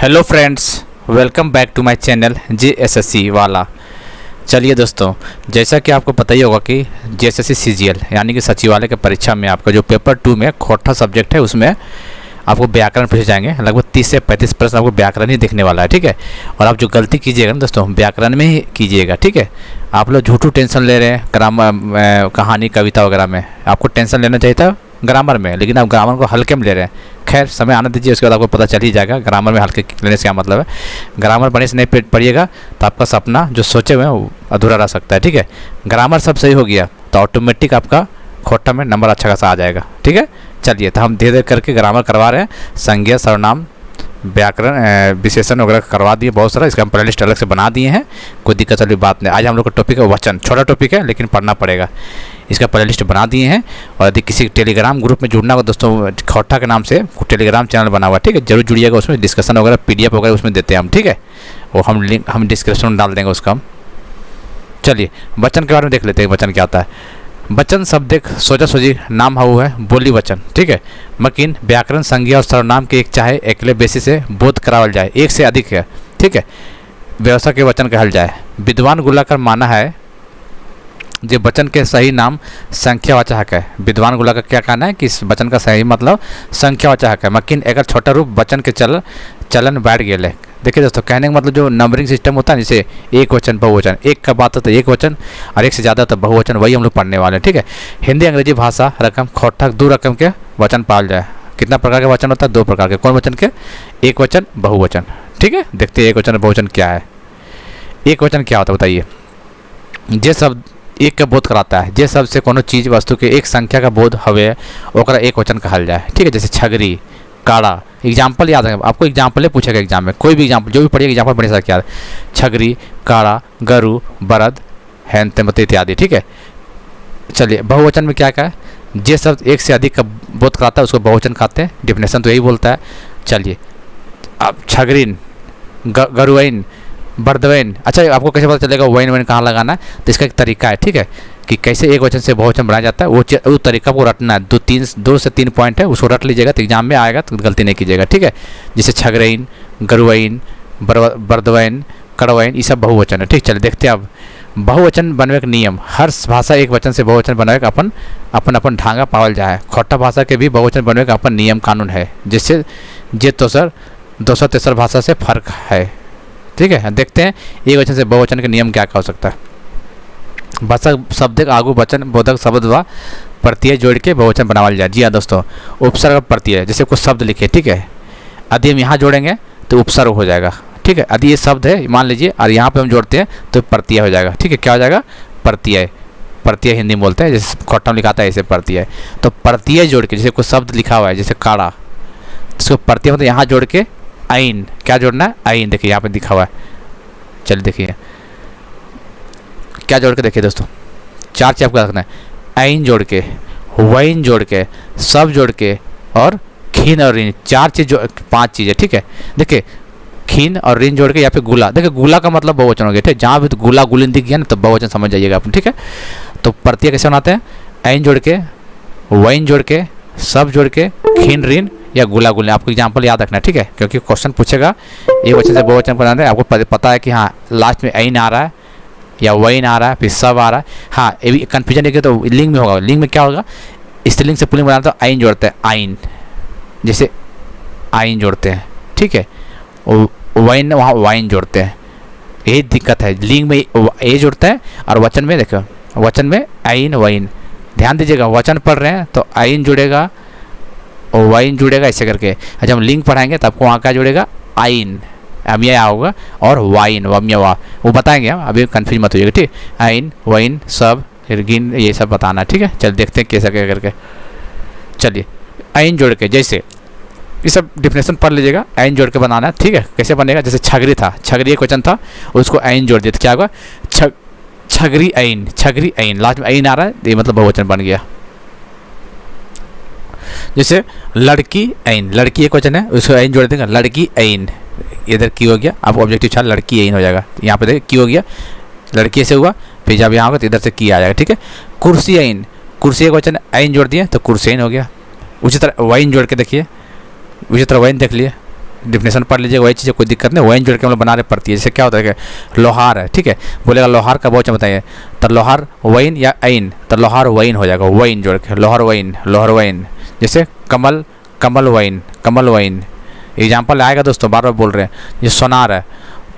Hello friends, welcome back to my channel JSSC वाला। चलिए दोस्तों, जैसा कि आपको पता ही होगा कि JSSC CGL यानी कि सचिवालय के परीक्षा में आपका जो पेपर 2 में चौथा सब्जेक्ट है उसमें आपको व्याकरण पूछे जाएंगे। लगभग 30 से 35 प्रश्न आपको व्याकरण ही दिखने वाला है, ठीक है। और आप जो गलती कीजिएगा ना दोस्तों, व्याकरण में ही कीजिएगा, ठीक है। आप लोग झूठू टेंशन ले रहे हैं ग्रामर, कहानी, कविता वगैरह में। आपको टेंशन लेना चाहिए था ग्रामर में, लेकिन आप ग्रामर को हल्के में ले रहे हैं। खैर, समय आने दीजिए, उसके बाद आपको पता चल ही जाएगा ग्रामर में हल्के लेने से क्या मतलब है। ग्रामर बढ़िया से नहीं पढ़िएगा तो आपका सपना जो सोचे हुए हैं वो अधूरा रह सकता है, ठीक है। ग्रामर सब सही हो गया तो ऑटोमेटिक आपका खोटा में नंबर अच्छा खासा आ जाएगा, ठीक है। चलिए, तो हम धीरे धीरे करके ग्रामर करवा रहे हैं। संज्ञा, सर्वनाम, व्याकरण, विशेषण वगैरह करवा दिए बहुत सारा। इसका हम प्ले लिस्ट अलग से बना दिए हैं, कोई दिक्कत वाली बात नहीं। आज हम लोग का टॉपिक है वचन। छोटा टॉपिक है लेकिन पढ़ना पड़ेगा। इसका प्ले लिस्ट बना दिए हैं। और यदि किसी टेलीग्राम ग्रुप में जुड़ना हो दोस्तों, खोटा के नाम से टेलीग्राम चैनल बना हुआ है, ठीक है। जरूर जुड़िएगा, उसमें डिस्कशन वगैरह PDF वगैरह उसमें देते हैं हम, ठीक है। वो हम लिंक हम डिस्क्रिप्शन में डाल देंगे उसका हम। चलिए, वचन के बारे में देख लेते हैं। वचन क्या होता है। वचन शब्द एक सोचा सोची नाम हुआ है, बोली वचन, ठीक है। मकिन व्याकरण, संज्ञा और सर्वनाम के एक चाहे अकेले बेसिस से बोध करावल जाए, एक से अधिक है, ठीक है, व्यवस्था के वचन कहल जाए। विद्वान गुलाकर माना है जो वचन के सही नाम संख्यावाचक है। विद्वान गुलाकर क्या कहना है कि इस वचन का सही मतलब संख्यावाचक है। मकिन एक छोटा रूप वचन के चलन बैठ गए। देखिए दोस्तों, कहने का मतलब जो नंबरिंग सिस्टम होता है, जैसे एक वचन, बहुवचन, एक का बात हो तो एक वचन और एक से ज़्यादा तो बहुवचन, वही हम लोग पढ़ने वाले हैं, ठीक है। हिंदी, अंग्रेजी भाषा, रकम, खोटा, 2 रकम के वचन पाल जाए। कितना प्रकार के वचन होता है? 2 प्रकार के। कौन वचन के? एक वचन, बहुवचन, ठीक है। देखते हैं एक वचन और बहुवचन क्या है। एक वचन क्या होता है बताइए? जे शब्द एक का बोध कराता है, जे शब्द से कोनो चीज़ वस्तु के एक संख्या का बोध हवे ओकरा एक वचन कहल जाए, ठीक है। जैसे छगरी, काड़ा। एग्जाम्पल याद है आपको, एग्जाम्पल पूछेगा एग्जाम में, कोई भी एग्जाम्पल जो भी पढ़िएगा एग्जाम्पल बड़े सारे याद। छगरी, काड़ा, गरु, बरद, हैन, मत इत्यादि, ठीक है। चलिए, बहुवचन में क्या है? जे शब्द एक से अधिक का बोध कराता है उसको बहुवचन कहते हैं। डिफिनेशन तो यही बोलता है। चलिए, अब छगरीन, गरुवैन, बर्दवैन। अच्छा, आपको कैसे पता चलेगा वैन वैन कहाँ लगाना है? तो इसका एक तरीका है, ठीक है, कि कैसे एक वचन से बहुवचन बनाया जाता है। वो तरीका को रटना है। 2 से 3 पॉइंट है, उसको रट लीजिएगा तो एग्जाम में आएगा तो गलती नहीं कीजिएगा, ठीक है। जैसे छगरैन, गरुवैन, बर्दवैन, कड़वैन, ये सब बहुवचन है, ठीक। चलिए देखते हैं अब बहुवचन बनवे के नियम। हर भाषा एक वचन से बहुवचन बनवे का अपन ढांगा पावल जाए। खोटा भाषा के भी बहुवचन बनवे का अपन नियम कानून है, जिससे जे दोसर तेसर भाषा से फर्क है, ठीक है। देखते हैं एक वचन से बहुवचन के नियम क्या हो सकता है। भाषा शब्द आगू वचन बोधक शब्द व प्रत्यय जोड़ के बहुवचन बनावल जाए। जी हाँ दोस्तों, उपसर्ग प्रत्यय, जैसे कुछ शब्द लिखे, ठीक है। यदि हम यहाँ जोड़ेंगे तो उपसर्ग हो जाएगा, ठीक है। यदि ये शब्द है मान लीजिए और यहाँ पे हम जोड़ते हैं तो प्रत्यय हो जाएगा, ठीक है। क्या हो जाएगा? प्रत्यय। प्रत्यय हिंदी में बोलते हैं, जैसे खोटा में लिखाता है ऐसे प्रत्यय। तो प्रत्यय जोड़ के, जैसे कुछ शब्द लिखा हुआ है जैसे काड़ा, इसको प्रत्यय मतलब यहाँ जोड़ के आइन, क्या जोड़ना है? आइन। देखिए यहाँ पे लिखा हुआ है। चलिए देखिए क्या जोड़ के, देखिए दोस्तों 4 चीज आपको रखना है। आइन जोड़ के, वाइन जोड़ के, सब जोड़ के और खीन और ऋण, 4 चीज, 5 चीज़ें, ठीक है। देखिए खीन और ऋण जोड़ के, यहाँ पे गुला। देखिए गुला का मतलब बहुवचन हो गया, ठीक है। जहाँ भी तो गुला गुलिन दिख गया ना तो बहुवचन समझ जाइएगा आप, ठीक है। तो प्रत्यय कैसे बनाते हैं? आइन जोड़ के, वाइन जोड़ के, सब जोड़ के, खीन ऋण या गुला गुलिन। आपको एग्जाम्पल याद रखना है, ठीक है, क्योंकि क्वेश्चन पूछेगा एक वचन से बहुवचन बनाते हैं। आपको पता है कि हाँ लास्ट में आइन आ रहा है या वैन आ रहा है, फिर सब आ रहा है। हाँ, ये भी कन्फ्यूजन है कि तो लिंग में होगा। लिंग में क्या होगा? स्त्रीलिंग से पुल्लिंग बनाते तो आइन जोड़ते हैं, आइन, जैसे आइन जोड़ते हैं, ठीक है। वैन वहाँ वाइन जोड़ते हैं। यही दिक्कत है, लिंग में ए जोड़ते हैं और वचन में देखो, वचन में आइन वैन। ध्यान दीजिएगा, वचन पढ़ रहे हैं तो आइन जुड़ेगा और वाइन जुड़ेगा, ऐसे करके। जब हम लिंग पढ़ाएंगे तो आपको वहाँ क्या जुड़ेगा? आइन, अमिया होगा, और वाइन, वमिया वा, वो बताएंगे हम, अभी कंफ्यूज मत होइएगा, ठीक। आइन, वाइन, सब, गिन, ये सब बताना, ठीक है। चल देखते हैं कैसे क्या करके। चलिए, आइन जोड़ के, जैसे ये सब डिफिनेशन पढ़ लीजिएगा। आइन जोड़ के बनाना है, ठीक है। कैसे बनेगा? जैसे छगरी था, छगरी एक वचन था, उसको आइन जोड़ दिया तो क्या होगा? छगरी आइन, छगरी आइन। लास्ट में आइन आ रहा है, ये मतलब बहुवचन बन गया। जैसे लड़की आइन, लड़की एक वचन है, उसको आइन जोड़ देंगे, लड़की आइन। इधर की हो गया, अब ऑब्जेक्टिव छा लड़की आइन हो जाएगा। यहाँ पे देखिए की हो गया, लड़की से हुआ, फिर जब यहाँ होगा तो इधर से की आ जाएगा, ठीक है। कुर्सी आइन, कुर्सी एक वचन, आइन जोड़ दिया तो कुर्सी आइन हो गया। उसी तरह वाइन जोड़ के देखिए, उसी तरह वाइन देख लिए, डिफिनेशन पढ़ लीजिएगा, वही चीज़, कोई दिक्कत नहीं। वही जोड़ के हम लोग बना रहे पड़ती है। जैसे क्या होता है कि लोहार है, ठीक है, बोलेगा लोहार का बहुवचन बताइए, तो लोहार वैन या ऐन, तो लोहार वैन हो जाएगा, वैन जोड़ के लोहार वैन, लोहार वैन। जैसे कमल, कमल वैन, कमल वैन। एग्जाम्पल आएगा दोस्तों, बार बार बोल रहे हैं। ये सोनार है,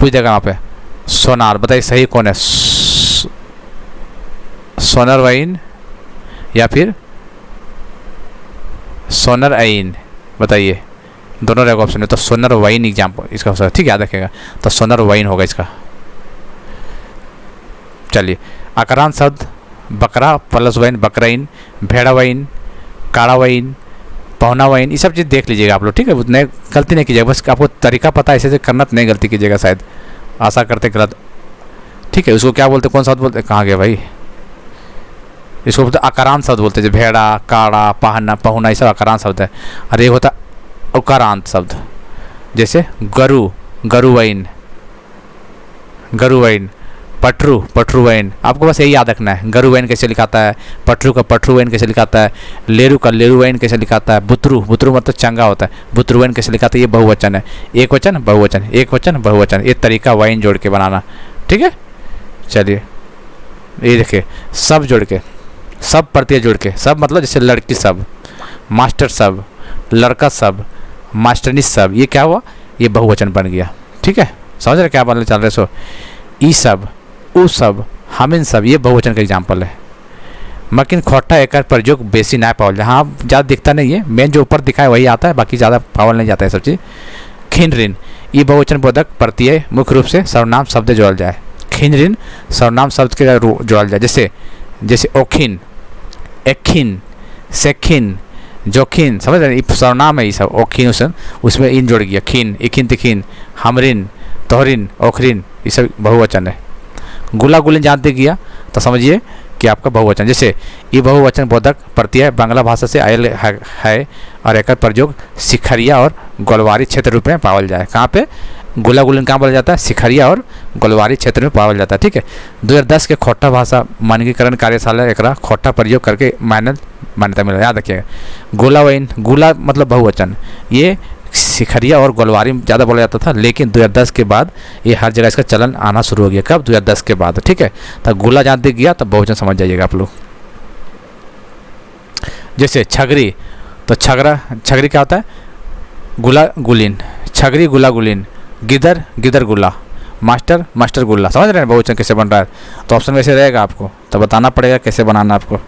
पूछ देगा वहाँ पे सोनार, बताइए सही कौन है, सोनर वैन या फिर सोनर ऐन, बताइए, दोनों रहेगा ऑप्शन में। तो सोनर वाइन एग्जाम्पल इसका हो सकता है, ठीक है, याद रखेगा। तो सोनर वाइन होगा इसका। चलिए, आक्रांत शब्द बकरा प्लस वाइन, बकराइन, भेड़ा वाइन, काड़ा वाइन, पहुना वाइन, ये सब चीज़ देख लीजिएगा आप लोग, ठीक है। उतने गलती नहीं कीजिएगा, बस आपको तरीका पता है, ऐसे करना तो नहीं गलती कीजिएगा, शायद आशा करते गलत, ठीक है। उसको क्या बोलते, कौन सा शब्द बोलते, कहाँ गया भाई, इसको बोलते आक्रांत शब्द बोलते हैं। भेड़ा, काड़ा, पहना, पहुना, ये सब आक्रांत शब्द है। और एक होता उकारांत शब्द, जैसे गरु, गरुवैन, गरुवैन, पटरू, पटरुवैन। आपको बस यही याद रखना है, गरुवैन कैसे लिखाता है, पटरू का पटरुवैन कैसे लिखाता है, लेरू का लेरुवैन कैसे लिखाता है, बुतरू, बुतरू मतलब चंगा होता है, बुतरुवैन कैसे लिखाता है। ये बहुवचन है, एक वचन बहुवचन, एक वचन बहुवचन, ये तरीका वाइन जोड़ के बनाना, ठीक है। चलिए, ये देखिए, सब जोड़ के, सब प्रत्यय जोड़ के, सब मतलब जैसे लड़की सब, मास्टर सब, लड़का सब, मास्टरनी सब, ये क्या हुआ, ये बहुवचन बन गया, ठीक है। समझ रहे क्या बोलने चल रहे सो, ई सब, उ सब, हमिन सब, ये बहुवचन का एग्जाम्पल है। मकिन खोटा एकर प्रयोग बेसी ना पावल जाए, हाँ ज़्यादा दिखता नहीं है, मेन जो ऊपर दिखा है वही आता है, बाकी ज़्यादा पावल नहीं जाता है सब चीज़। खिन ऋण, ये बहुवचन बोधक प्रत्यय मुख्य रूप से सर्वनाम शब्द जोड़ल जाए। खिन ऋण सर्वनाम शब्द के जोड़ल जाए, जैसे जैसे ओखिन, एखिन, सेखिन, जोखिन, समझ रहे हैं, सर्वनाम है ये सब, ओखिन उसमें इन जोड़ गया, खिन, इखिन, तिखिन, हमरिन, तोहरिन, ओखरिन, ये सब बहुवचन है। गुला गुलिन जानते किया तो समझिए कि आपका बहुवचन, जैसे ये बहुवचन बोधक प्रत्यय बांग्ला भाषा से आयल है और एकर प्रयोग सिखरिया और गोलवारी क्षेत्र रूप में पावल जाए। कहाँ पे गुला गुलिन कहाँ बोला जाता है, सिखरिया और गोलवारी क्षेत्र में पावल जाता है, ठीक है। 2010 के खोटा भाषा मानकीकरण कार्यशाला एकरा खोटा प्रयोग करके मान्यता मिला, याद रखिएगा। गोला वाइन, गुला मतलब बहुवचन, ये सिखरिया और गोलवारी में ज़्यादा बोला जाता था, लेकिन 2010 के बाद ये हर जगह इसका चलन आना शुरू हो गया। कब, 2010 के बाद, ठीक है। तो गुला जानते गया तो बहुवचन समझ जाइएगा आप लोग। जैसे छगरी, तो छगरा, छगरी क्या होता है, गुला गुलिन, छगरी गुला गुलिन, गिदर, गिदर गुला, मास्टर, मास्टर गुल्ला। समझ रहे हैं बहुवचन कैसे बन रहा है। तो ऑप्शन वैसे रहेगा, आपको तो बताना पड़ेगा कैसे बनाना आपको,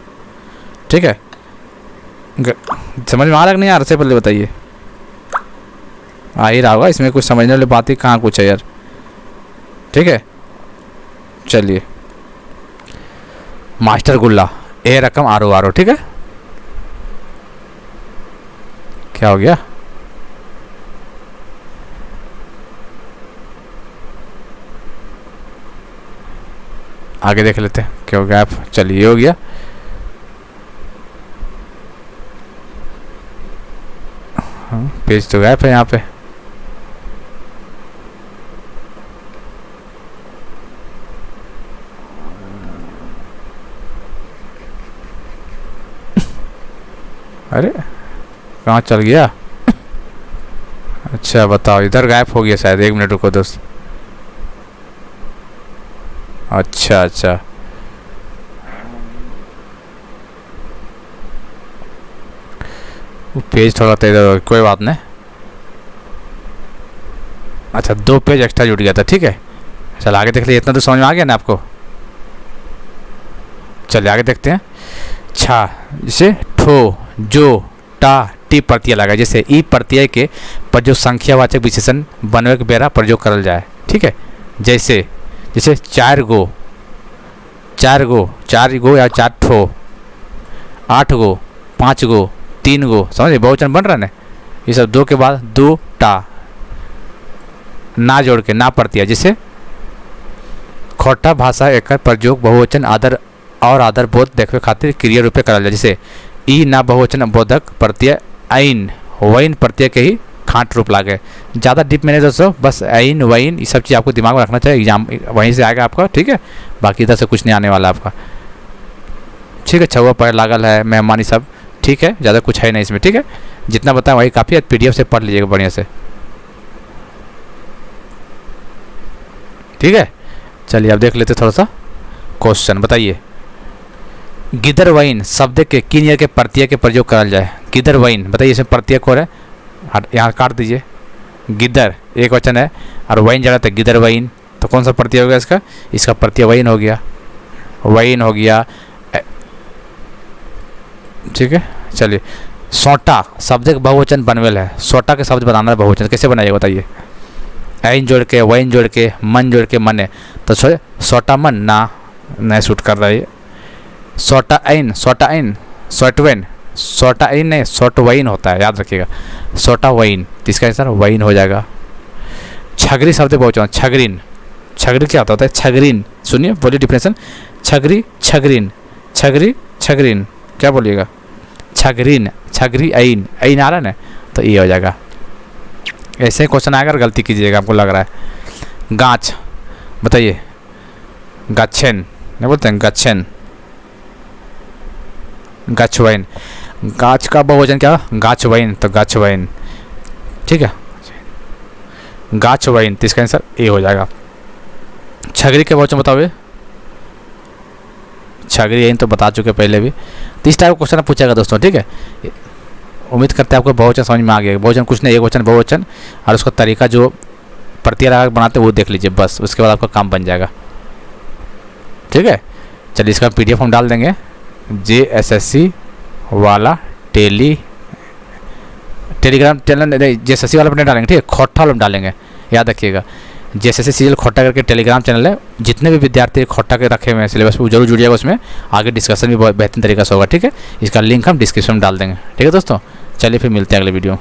ठीक है। समझ में आ रहा है कि नहीं आ रहा, से पहले बताइए। आ ही रहा होगा, इसमें कुछ समझने वाली बात ही कहाँ कुछ है यार, ठीक है। चलिए, मास्टर गुल्ला, ए रकम आरो आरो, ठीक है। क्या हो गया, आगे देख लेते हैं क्या हो गया आप। चलिए, ये हो गया। हाँ, पेज तो गैप है यहाँ पे। अरे कहाँ चल गया, अच्छा बताओ, इधर गायब हो गया शायद, 1 मिनट रुको दोस्त। अच्छा अच्छा, वो पेज थोड़ा तेज, कोई बात नहीं। अच्छा, 2 पेज एक्स्ट्रा जुड़ गया था, ठीक है। चल आगे देख लीजिए, इतना तो समझ में आ गया ना आपको। चलिए आगे देखते हैं। छा, जैसे ठो, जो, टा, टी प्रत्यय लगा, जैसे ई प्रत्यय के पर जो संख्यावाचक विशेषण बनवे के बेरा प्रयोग करल जाए, ठीक है। जैसे जैसे चार गो, चार गो, 4 गो या 4 ठो, 8 गो, 5 गो, 3 गो, समझे बहुवचन बन रहा है ना। ये सब 2 के बाद 2 टा, ना जोड़ के ना प्रत्यय, जैसे खोटा भाषा एकर प्रयोग बहुवचन आदर और आदर बोध देखवे खातिर क्रिया रूपे करल जाए। जैसे ई ना बहुवचन बोधक प्रत्यय ऐन वैन प्रत्यय के ही खांट रूप लागे। ज़्यादा डीप में नहीं दोस्तों, बस ऐन वैन ये सब चीज़ आपको दिमाग में रखना चाहिए, एग्जाम वहीं से आएगा आपका, ठीक है। बाकी इधर से कुछ नहीं आने वाला आपका, ठीक है। छुआ पैर लागल है, मेहमानी सब, ठीक है। ज़्यादा कुछ है नहीं इसमें, ठीक है। जितना बताएं वही काफ़ी है, PDF से पढ़ लीजिएगा बढ़िया से। ठीक है, चलिए अब देख लेते थोड़ा सा क्वेश्चन। बताइए गिदरवाइन शब्द के किन ईयर के प्रत्यय के प्रयोग करल जाए। गिदरवाइन बताइए, इसमें प्रत्यय को है, यहाँ काट दीजिए। गिदर एक वचन है और वाइन जगह था गिदरवाइन, तो कौन सा प्रत्यय हो गया इसका? इसका प्रत्यय वाइन हो गया, वाइन हो गया। ठीक है, चलिए सोटा शब्द का बहुवचन बनवेल है। सोटा के शब्द बनाना है बहुवचन, कैसे बनाइएगा बताइए? ऐन जोड़ के, वाइन जोड़ के, मन जोड़ के, मने, तो सोटा मन ना नहीं सूट कर रहा है। सोटा ऐन, सोटा ऐन, सोटवेन, सोटा ऐन नहीं सोटवाइन होता है, याद रखिएगा। सोटा वाइन, तो इसका आंसर वाइन हो जाएगा। छगरी शब्द बहुवचन, छगरीन, छगरी क्या होता है? छगरीन। सुनिए, बोलिए डिफिनेशन। छगरी, छगरीन, छगरी, छगरीन, क्या बोलिएगा? छगरीन, छगरी ऐन, ऐन आ रहा है ना, तो ये हो जाएगा। ऐसे क्वेश्चन आएगा, गलती कीजिएगा आपको लग रहा है। गाछ बताइए, गाछेन नहीं बोलते हैं, गाछेन, गाछवाइन। गाछ का बहुवचन क्या? गाछवाइन, तो गाछवाइन। ठीक है, गाछवाइन, तो इसका आंसर ए हो जाएगा। छगरी के बहुवचन बताओ। छगरी ऐन तो बता चुके पहले भी। तो इस टाइप का क्वेश्चन पूछेगा दोस्तों, ठीक है। उम्मीद करते हैं आपको बहुवचन समझ में आ गया। बहुवचन कुछ नहीं, एक वचन बहुवचन, और उसका तरीका जो प्रत्यय लगा बनाते हैं वो देख लीजिए, बस उसके बाद आपका काम बन जाएगा। ठीक है, चलिए इसका PDF हम डाल देंगे। JSSC वाला टेलीग्राम चैनल, JSSC वाला पर नहीं डालेंगे, ठीक है, खोटा वाला डालेंगे, याद रखिएगा। JSSC सीरियल खोटा करके टेलीग्राम चैनल है, जितने भी विद्यार्थी खोटा के रखे हुए हैं सिलेबस में, जरूर जुड़िएगा उसमें, आगे डिस्कशन भी बहुत बेहतरीन तरीका से होगा। ठीक है, इसका लिंक हम डिस्क्रिप्शन में डाल देंगे। ठीक है दोस्तों, चलिए फिर मिलते हैं अगले वीडियो।